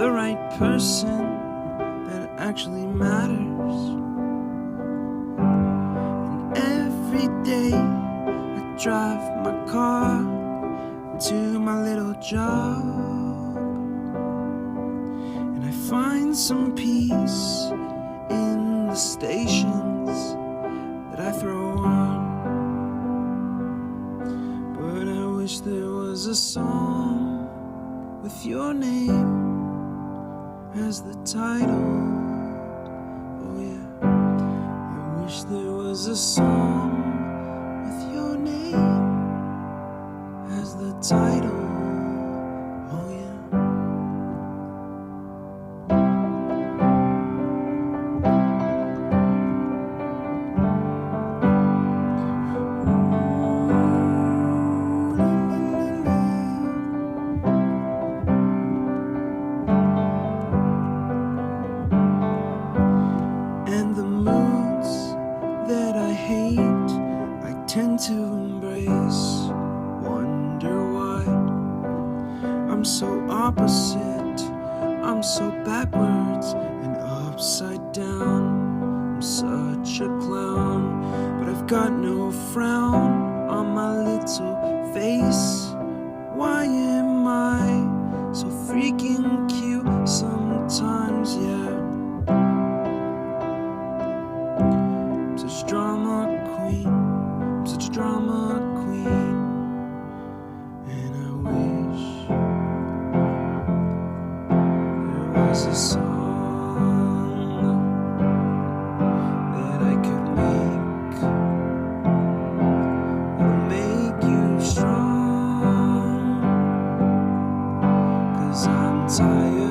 the right person that actually matters. And every day I drive my car to my little job, and I find some peace in the stations that I throw on. But I wish there was a song with your name as the title. Oh yeah, I wish there was a song with your name as the title. Oh yeah. And the moods that I hate, I tend to embrace. Wonder why I'm so opposite, I'm so backwards and upside down. I'm such a clown, but I've got no frown on my little face. Why am I so freaking cute sometimes, yeah? I'm such a drama queen, I'm such a drama queen. And I wish there was a song that I could make that'll make you strong. 'Cause I'm tired